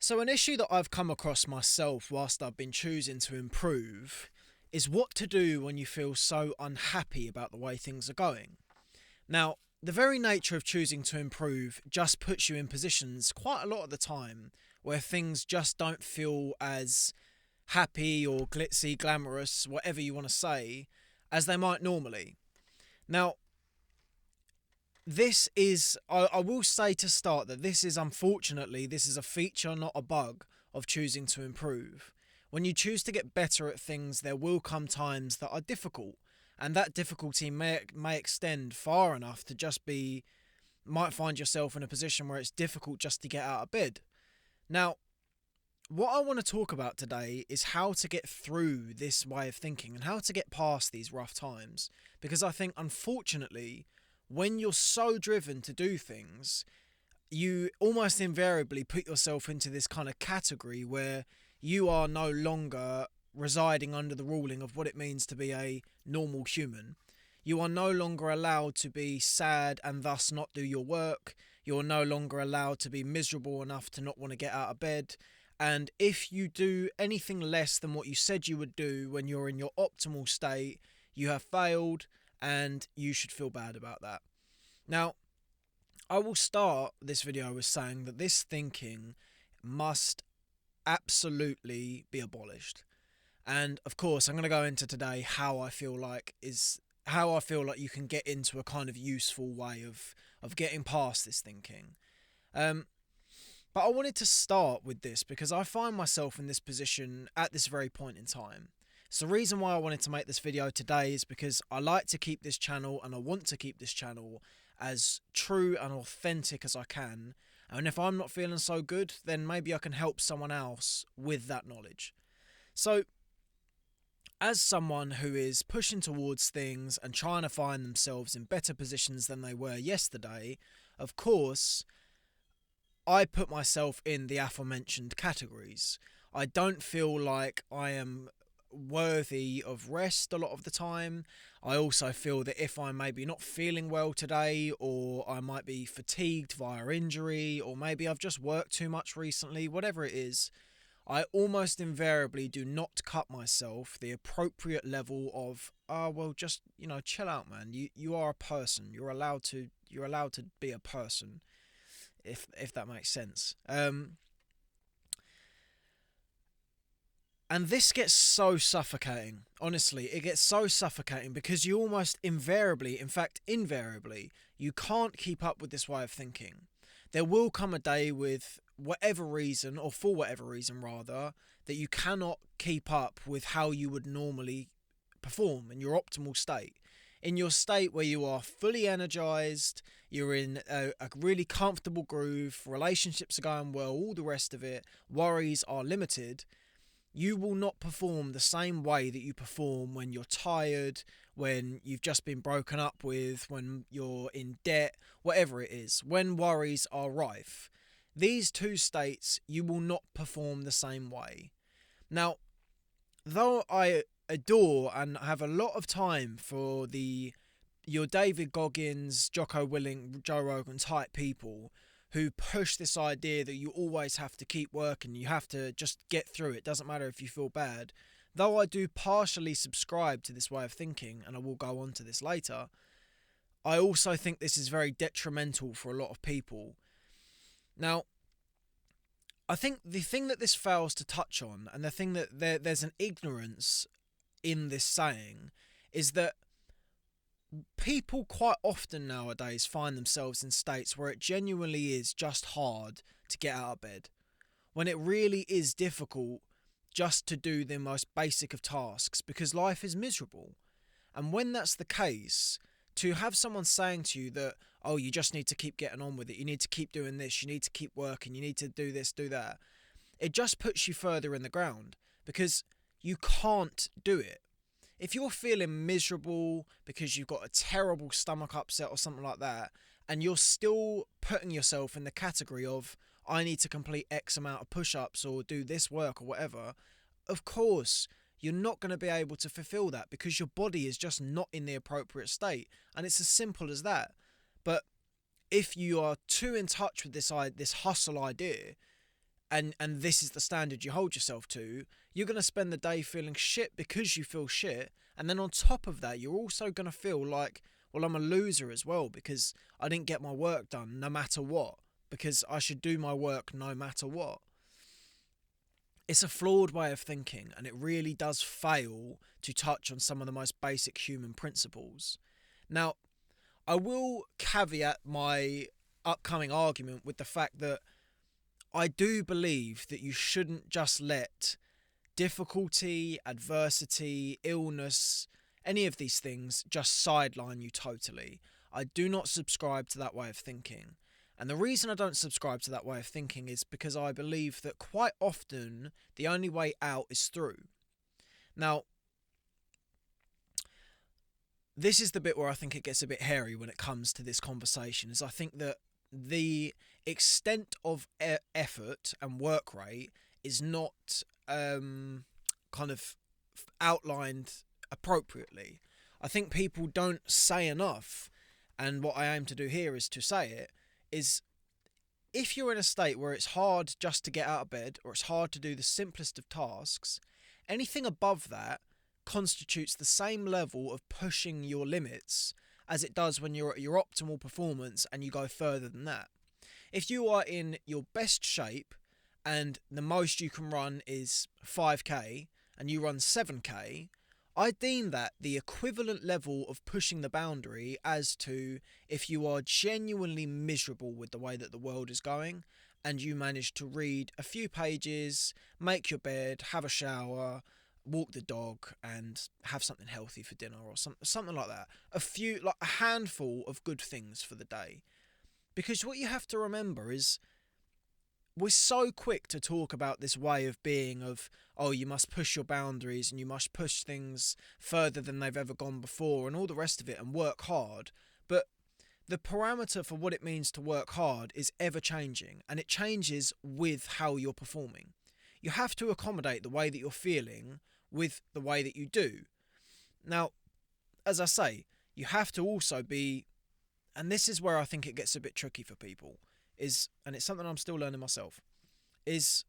So an issue that I've come across myself whilst I've been choosing to improve is what to do when you feel so unhappy about the way things are going. Now, the very nature of choosing to improve just puts you in positions quite a lot of the time where things just don't feel as happy or glitzy, glamorous, whatever you want to say, as they might normally. Now, I will say to start that this is a feature, not a bug, of choosing to improve. When you choose to get better at things, there will come times that are difficult, and that difficulty may extend far enough to just be, might find yourself in a position where it's difficult just to get out of bed. Now, what I want to talk about today is how to get through this way of thinking and how to get past these rough times. Because I think, unfortunately, when you're so driven to do things, you almost invariably put yourself into this kind of category where you are no longer residing under the ruling of what it means to be a normal human. You are no longer allowed to be sad and thus not do your work. You're no longer allowed to be miserable enough to not want to get out of bed. And if you do anything less than what you said you would do when you're in your optimal state, you have failed and you should feel bad about that. Now, I will start this video with saying that this thinking must absolutely be abolished. And of course, I'm going to go into today how I feel like you can get into a kind of useful way of getting past this thinking. But I wanted to start with this because I find myself in this position at this very point in time. So the reason why I wanted to make this video today is because I like to keep this channel and I want to keep this channel as true and authentic as I can. And if I'm not feeling so good, then maybe I can help someone else with that knowledge. So, as someone who is pushing towards things and trying to find themselves in better positions than they were yesterday, of course, I put myself in the aforementioned categories. I don't feel like I am worthy of rest a lot of the time. I also feel that if I'm maybe not feeling well today, or I might be fatigued via injury, or maybe I've just worked too much recently, whatever it is, I almost invariably do not cut myself the appropriate level of, just, chill out, man. You are a person. You're allowed to be a person, if that makes sense. And this gets so suffocating. Honestly, it gets so suffocating because you almost invariably, in fact, invariably, you can't keep up with this way of thinking. There will come a day with whatever reason, or for whatever reason rather, that you cannot keep up with how you would normally perform in your optimal state. In your state where you are fully energized, you're in a really comfortable groove, relationships are going well, all the rest of it, worries are limited. You will not perform the same way that you perform when you're tired, when you've just been broken up with, when you're in debt, whatever it is, when worries are rife. These two states, you will not perform the same way. Now, though I adore and have a lot of time for your David Goggins, Jocko Willing, Joe Rogan type people who push this idea that you always have to keep working, you have to just get through it, doesn't matter if you feel bad. Though I do partially subscribe to this way of thinking, and I will go on to this later, I also think this is very detrimental for a lot of people. Now, I think the thing that this fails to touch on, and the thing that there's an ignorance in this saying, is that people quite often nowadays find themselves in states where it genuinely is just hard to get out of bed. When it really is difficult just to do the most basic of tasks because life is miserable. And when that's the case, to have someone saying to you that, oh, you just need to keep getting on with it, you need to keep doing this, you need to keep working, you need to do this, do that, it just puts you further in the ground because you can't do it. If you're feeling miserable because you've got a terrible stomach upset or something like that, and you're still putting yourself in the category of, I need to complete X amount of push-ups or do this work or whatever, of course, you're not going to be able to fulfill that because your body is just not in the appropriate state. And it's as simple as that. But if you are too in touch with this hustle idea, and this is the standard you hold yourself to, you're going to spend the day feeling shit because you feel shit. And then on top of that, you're also going to feel like, well, I'm a loser as well because I didn't get my work done no matter what, because I should do my work no matter what. It's a flawed way of thinking, and it really does fail to touch on some of the most basic human principles. Now, I will caveat my upcoming argument with the fact that I do believe that you shouldn't just let difficulty, adversity, illness, any of these things just sideline you totally. I do not subscribe to that way of thinking. And the reason I don't subscribe to that way of thinking is because I believe that quite often the only way out is through. Now, this is the bit where I think it gets a bit hairy when it comes to this conversation, is I think that the extent of effort and work rate is not kind of outlined appropriately. I think people don't say enough, and what I aim to do here is to say it, is if you're in a state where it's hard just to get out of bed, or it's hard to do the simplest of tasks, anything above that constitutes the same level of pushing your limits as it does when you're at your optimal performance and you go further than that. If you are in your best shape and the most you can run is 5k and you run 7k, I deem that the equivalent level of pushing the boundary as to if you are genuinely miserable with the way that the world is going and you manage to read a few pages, make your bed, have a shower, walk the dog and have something healthy for dinner or something like that. A handful of good things for the day. Because what you have to remember is we're so quick to talk about this way of being of, oh, you must push your boundaries and you must push things further than they've ever gone before and all the rest of it and work hard. But the parameter for what it means to work hard is ever changing, and it changes with how you're performing. You have to accommodate the way that you're feeling with the way that you do. Now, as I say, you have to also be, and this is where I think it gets a bit tricky for people, is, and it's something I'm still learning myself, is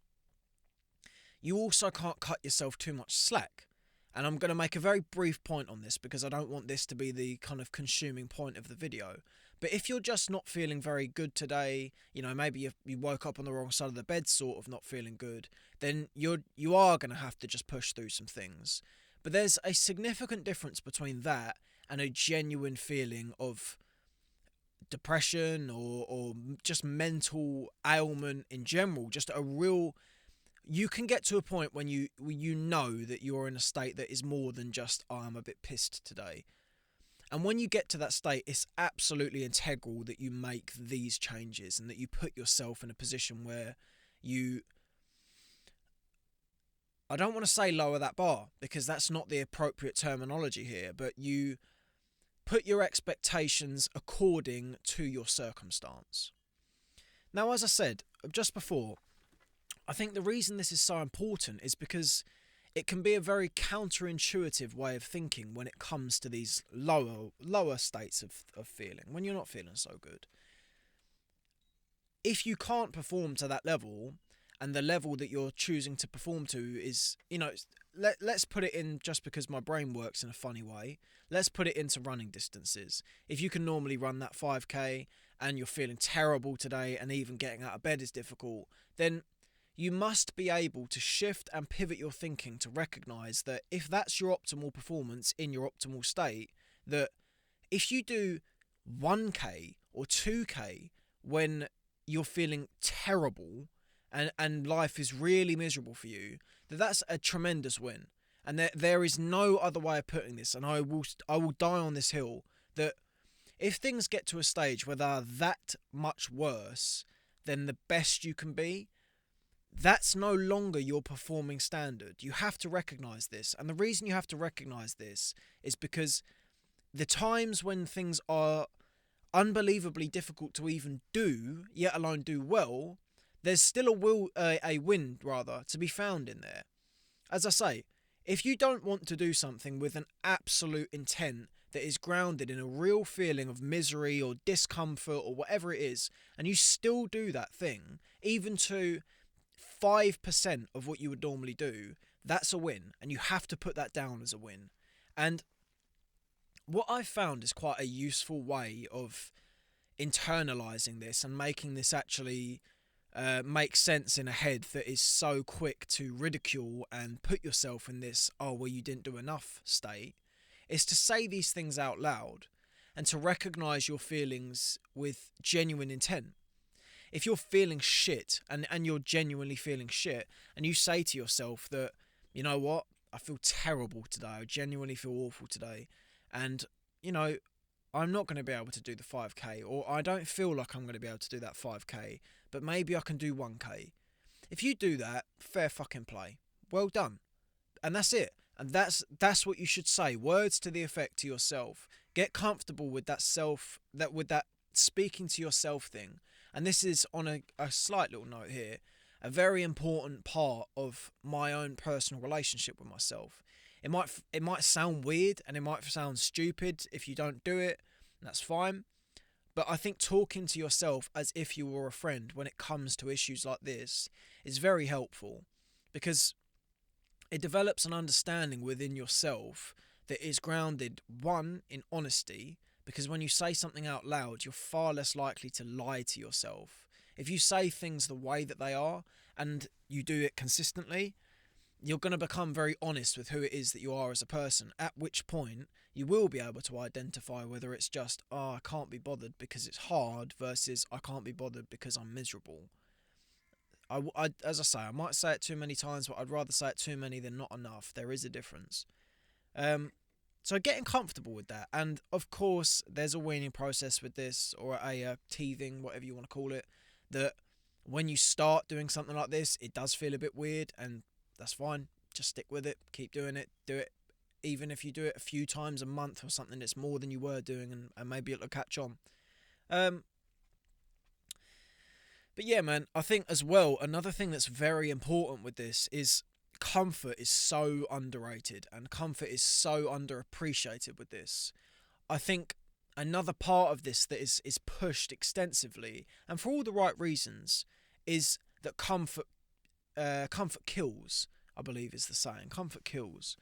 you also can't cut yourself too much slack. And I'm going to make a very brief point on this because I don't want this to be the kind of consuming point of the video. But if you're just not feeling very good today, you know, maybe you woke up on the wrong side of the bed sort of not feeling good, then you are going to have to just push through some things. But there's a significant difference between that and a genuine feeling of depression or just mental ailment in general. Just a real, you can get to a point when you know that you're in a state that is more than just, oh, I'm a bit pissed today. And when you get to that state, it's absolutely integral that you make these changes and that you put yourself in a position where you, I don't want to say lower that bar because that's not the appropriate terminology here, but you put your expectations according to your circumstance. Now, as I said just before, I think the reason this is so important is because it can be a very counterintuitive way of thinking when it comes to these lower states of feeling, when you're not feeling so good. If you can't perform to that level, and the level that you're choosing to perform to is, you know, let's put it in, just because my brain works in a funny way, let's put it into running distances. If you can normally run that 5k and you're feeling terrible today and even getting out of bed is difficult, then you must be able to shift and pivot your thinking to recognise that if that's your optimal performance in your optimal state, that if you do 1k or 2k when you're feeling terrible and life is really miserable for you, that's a tremendous win. And there is no other way of putting this, and I will die on this hill, that if things get to a stage where they're that much worse than the best you can be, that's no longer your performing standard. You have to recognise this. And the reason you have to recognise this is because the times when things are unbelievably difficult to even do, yet alone do well, there's still a win to be found in there. As I say, if you don't want to do something with an absolute intent that is grounded in a real feeling of misery or discomfort or whatever it is, and you still do that thing, even to 5% of what you would normally do, that's a win. And you have to put that down as a win. And what I've found is quite a useful way of internalizing this and making this actually make sense in a head that is so quick to ridicule and put yourself in this, oh, well, you didn't do enough state, is to say these things out loud and to recognize your feelings with genuine intent. If you're feeling shit and you're genuinely feeling shit, and you say to yourself that, you know what, I feel terrible today, I genuinely feel awful today, and, you know, I'm not going to be able to do the 5k, or I don't feel like I'm going to be able to do that 5k, but maybe I can do 1k. If you do that, fair fucking play. Well done. And that's it. And that's what you should say. Words to the effect to yourself. Get comfortable with that with that speaking to yourself thing. And this is on a slight little note here, a very important part of my own personal relationship with myself. It might sound weird and it might sound stupid if you don't do it. That's fine. But I think talking to yourself as if you were a friend when it comes to issues like this is very helpful, because it develops an understanding within yourself that is grounded, one, in honesty, because when you say something out loud, you're far less likely to lie to yourself. If you say things the way that they are and you do it consistently, you're going to become very honest with who it is that you are as a person, at which point you will be able to identify whether it's just, oh, I can't be bothered because it's hard, versus I can't be bothered because I'm miserable. As I say, I might say it too many times, but I'd rather say it too many than not enough. There is a difference. So getting comfortable with that. And of course, there's a weaning process with this, or a teething, whatever you want to call it, that when you start doing something like this, it does feel a bit weird, and that's fine. Just stick with it. Keep doing it. Do it. Even if you do it a few times a month or something, it's more than you were doing, and maybe it'll catch on. But yeah, man, I think as well, another thing that's very important with this is comfort is so underrated, and comfort is so underappreciated with this. I think another part of this that is pushed extensively, and for all the right reasons, is that comfort kills, I believe is the saying. Comfort kills.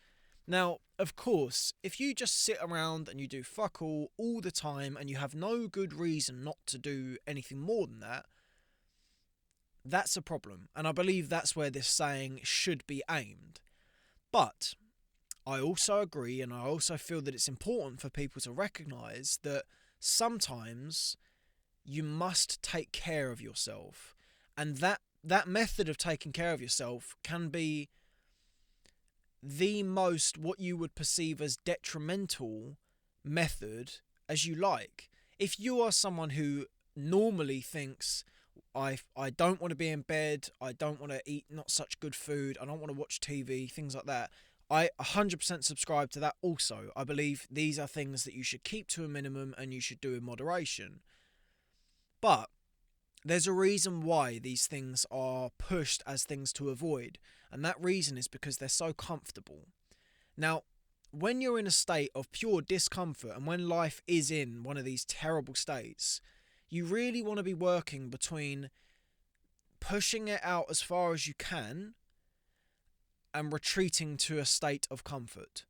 Now, of course, if you just sit around and you do fuck all the time and you have no good reason not to do anything more than that, that's a problem. And I believe that's where this saying should be aimed. But I also agree, and I also feel that it's important for people to recognise that sometimes you must take care of yourself. And that method of taking care of yourself can be the most, what you would perceive as detrimental method as you like. If you are someone who normally thinks, I don't want to be in bed, I don't want to eat not such good food, I don't want to watch TV, things like that, I 100% subscribe to that also. I believe these are things that you should keep to a minimum and you should do in moderation. But there's a reason why these things are pushed as things to avoid, and that reason is because they're so comfortable. Now, when you're in a state of pure discomfort, and when life is in one of these terrible states, you really want to be working between pushing it out as far as you can and retreating to a state of comfort.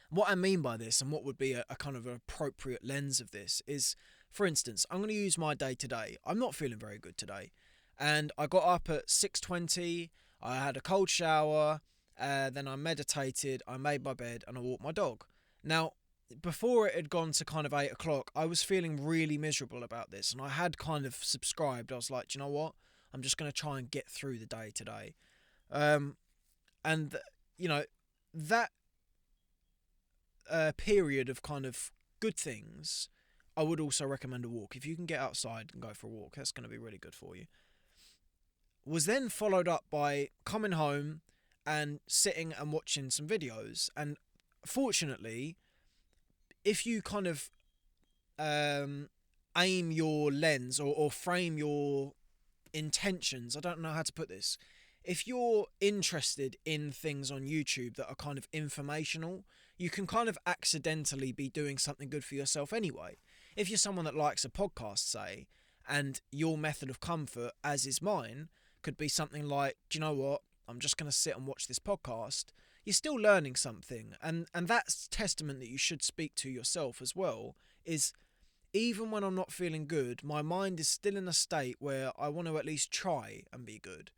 What I mean by this, and what would be a kind of an appropriate lens of this, is, for instance, I'm going to use my day today. I'm not feeling very good today. And I got up at 6:20, I had a cold shower, then I meditated, I made my bed, and I walked my dog. Now, before it had gone to kind of 8 o'clock, I was feeling really miserable about this, and I had kind of subscribed. I was like, do you know what? I'm just going to try and get through the day today. And, you know, that period of kind of good things, I would also recommend a walk. If you can get outside and go for a walk, that's going to be really good for you. Was then followed up by coming home and sitting and watching some videos. And fortunately, if you kind of aim your lens or frame your intentions, I don't know how to put this. If you're interested in things on YouTube that are kind of informational, you can kind of accidentally be doing something good for yourself anyway. If you're someone that likes a podcast, say, and your method of comfort, as is mine, could be something like, do you know what? I'm just going to sit and watch this podcast. You're still learning something. And that's testament that you should speak to yourself as well, is even when I'm not feeling good, my mind is still in a state where I want to at least try and be good.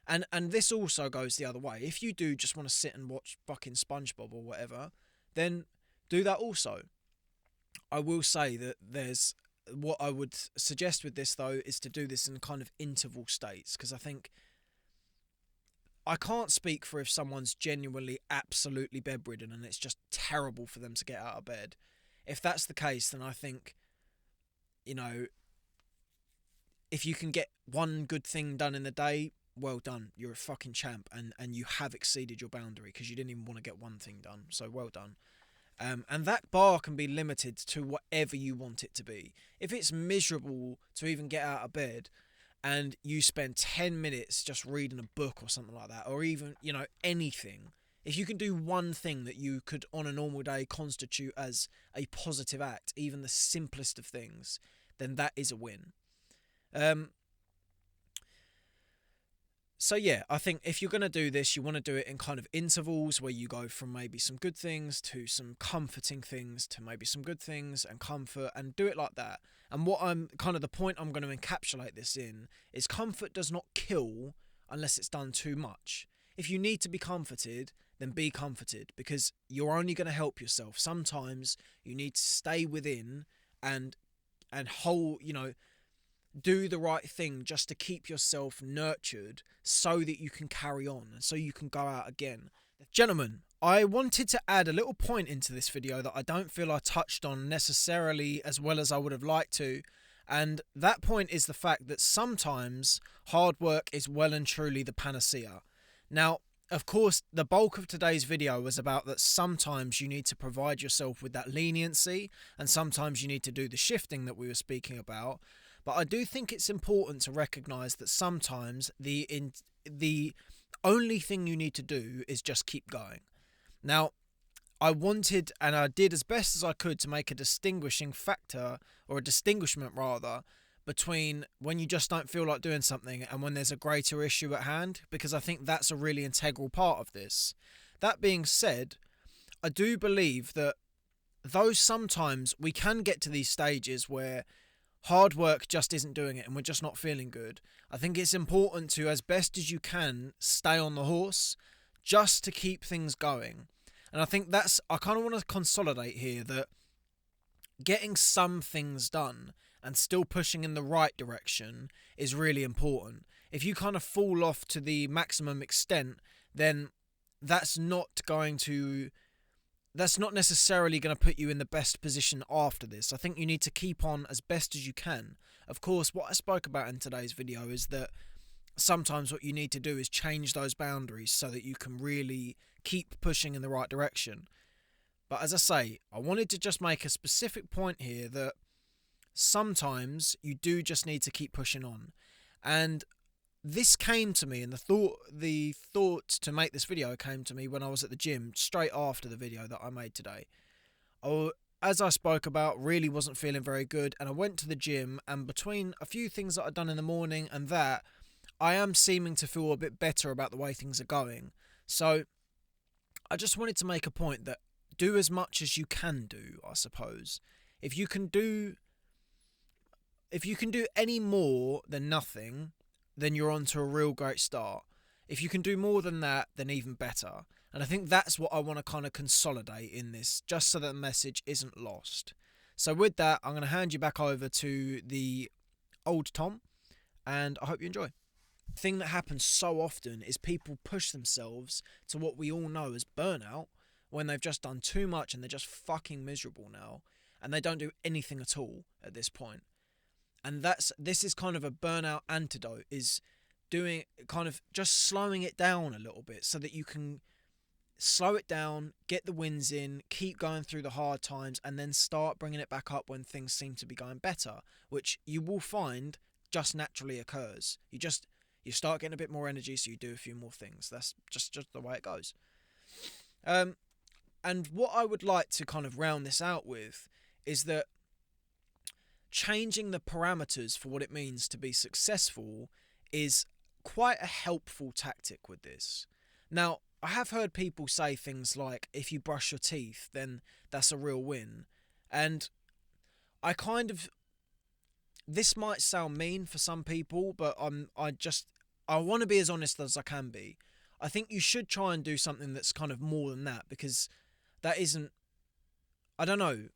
And this also goes the other way. If you do just want to sit and watch fucking SpongeBob or whatever, then do that also. I will say that what I would suggest with this though is to do this in kind of interval states, because I think I can't speak for if someone's genuinely absolutely bedridden and it's just terrible for them to get out of bed. If that's the case, then I think, you know, if you can get one good thing done in the day, well done. You're a fucking champ, and you have exceeded your boundary because you didn't even want to get one thing done. So well done. And that bar can be limited to whatever you want it to be. If it's miserable to even get out of bed and you spend 10 minutes just reading a book or something like that, or even, you know, anything, if you can do one thing that you could on a normal day constitute as a positive act, even the simplest of things, then that is a win. So yeah, I think if you're going to do this, you want to do it in kind of intervals where you go from maybe some good things to some comforting things to maybe some good things and comfort, and do it like that. And what I'm kind of the point I'm going to encapsulate this in is comfort does not kill unless it's done too much. If you need to be comforted, then be comforted, because you're only going to help yourself. Sometimes you need to stay within and hold, you know, do the right thing just to keep yourself nurtured so that you can carry on and so you can go out again. Gentlemen, I wanted to add a little point into this video that I don't feel I touched on necessarily as well as I would have liked to, and that point is the fact that sometimes hard work is well and truly the panacea. Now, of course, the bulk of today's video was about that sometimes you need to provide yourself with that leniency and sometimes you need to do the shifting that we were speaking about. But I do think it's important to recognise that sometimes the only thing you need to do is just keep going. Now, I wanted, and I did as best as I could to make a distinguishing factor, or a distinguishment rather, between when you just don't feel like doing something and when there's a greater issue at hand, because I think that's a really integral part of this. That being said, I do believe that though sometimes we can get to these stages where hard work just isn't doing it and we're just not feeling good, I think it's important to, as best as you can, stay on the horse just to keep things going. And I think I kind of want to consolidate here that getting some things done and still pushing in the right direction is really important. If you kind of fall off to the maximum extent, then that's not necessarily going to put you in the best position after this. I think you need to keep on as best as you can. Of course, what I spoke about in today's video is that sometimes what you need to do is change those boundaries so that you can really keep pushing in the right direction. But as I say, I wanted to just make a specific point here that sometimes you do just need to keep pushing on. And this came to me, and the thought to make this video came to me when I was at the gym straight after the video that I made today. As I spoke about, really wasn't feeling very good, and I went to the gym, and between a few things that I'd done in the morning and that, I am seeming to feel a bit better about the way things are going. So I just wanted to make a point that do as much as you can do, I suppose. If you can do any more than nothing, then you're on to a real great start. If you can do more than that, then even better. And I think that's what I want to kind of consolidate in this, just so that the message isn't lost. So with that, I'm going to hand you back over to the old Tom, and I hope you enjoy. The thing that happens so often is people push themselves to what we all know as burnout when they've just done too much and they're just fucking miserable now, and they don't do anything at all at this point. And this is kind of a burnout antidote, is doing kind of just slowing it down a little bit so that you can slow it down, get the wins in, keep going through the hard times, and then start bringing it back up when things seem to be going better, which you will find just naturally occurs. You start getting a bit more energy, so you do a few more things. That's just the way it goes. And what I would like to kind of round this out with is that changing the parameters for what it means to be successful is quite a helpful tactic with this. Now, I have heard people say things like, if you brush your teeth, then that's a real win. And I kind of, this might sound mean for some people, but I want to be as honest as I can be. I think you should try and do something that's kind of more than that, because that isn't, I don't know.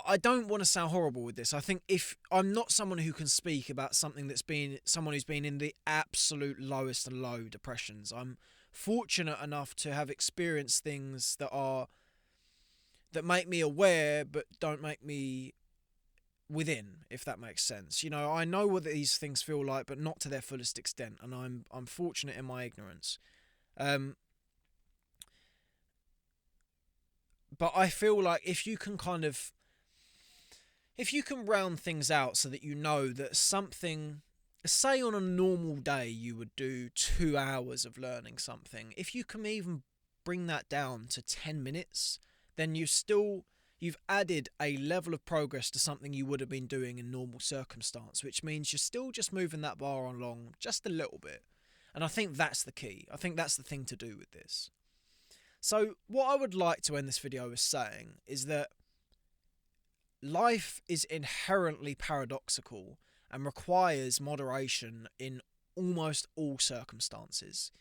I don't want to sound horrible with this. I think if I'm not someone who can speak about something that's been someone who's been in the absolute lowest of low depressions. I'm fortunate enough to have experienced things that make me aware but don't make me within, if that makes sense. You know, I know what these things feel like, but not to their fullest extent, and I'm fortunate in my ignorance. But I feel like if you can round things out so that you know that something, say on a normal day you would do 2 hours of learning something, if you can even bring that down to 10 minutes, then you've added a level of progress to something you would have been doing in normal circumstance, which means you're still just moving that bar along just a little bit. And I think that's the key. I think that's the thing to do with this. So what I would like to end this video with saying is that life is inherently paradoxical and requires moderation in almost all circumstances.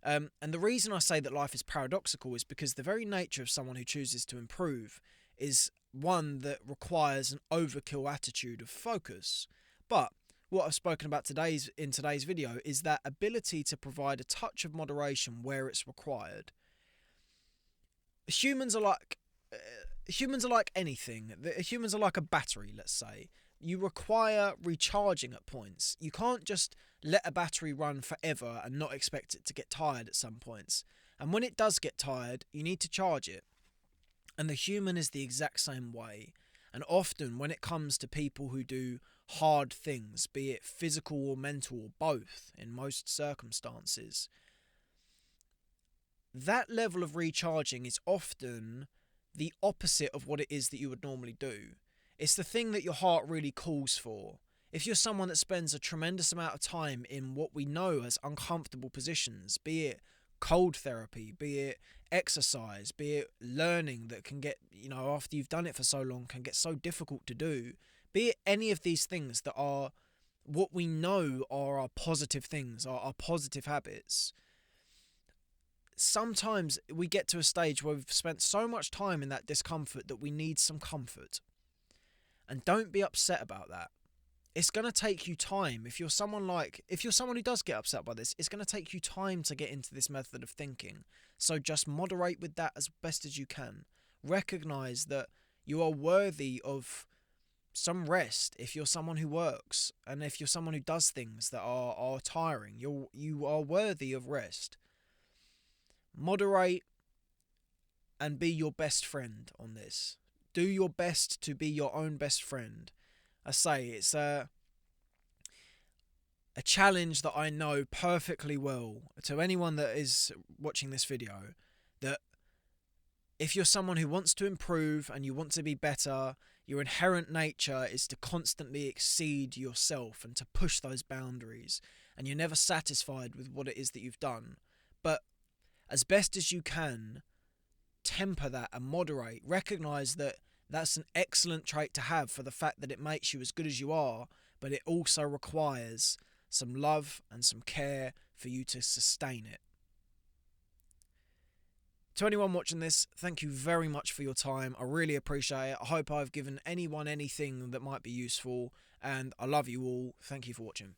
And the reason I say that life is paradoxical is because the very nature of someone who chooses to improve is one that requires an overkill attitude of focus. But what I've spoken about in today's video is that ability to provide a touch of moderation where it's required. Humans are like anything. Humans are like a battery, let's say. You require recharging at points. You can't just let a battery run forever and not expect it to get tired at some points. And when it does get tired, you need to charge it. And the human is the exact same way. And often when it comes to people who do hard things, be it physical or mental or both in most circumstances, that level of recharging is often the opposite of what it is that you would normally do. It's the thing that your heart really calls for. If you're someone that spends a tremendous amount of time in what we know as uncomfortable positions, be it cold therapy, be it exercise, be it learning that can get, after you've done it for so long, can get so difficult to do, be it any of these things that are what we know are our positive things, are our positive habits. Sometimes we get to a stage where we've spent so much time in that discomfort that we need some comfort. And don't be upset about that. It's going to take you time. If you're someone who does get upset by this, it's going to take you time to get into this method of thinking. So just moderate with that as best as you can. Recognize that you are worthy of some rest if you're someone who works, and if you're someone who does things that are tiring, you are worthy of rest. Moderate and be your best friend on this. Do your best to be your own best friend. I say it's a challenge that I know perfectly well to anyone that is watching this video, that if you're someone who wants to improve and you want to be better, your inherent nature is to constantly exceed yourself and to push those boundaries, and you're never satisfied with what it is that you've done. But as best as you can, temper that and moderate. Recognize that that's an excellent trait to have for the fact that it makes you as good as you are, but it also requires some love and some care for you to sustain it. To anyone watching this, thank you very much for your time. I really appreciate it. I hope I've given anyone anything that might be useful, and I love you all. Thank you for watching.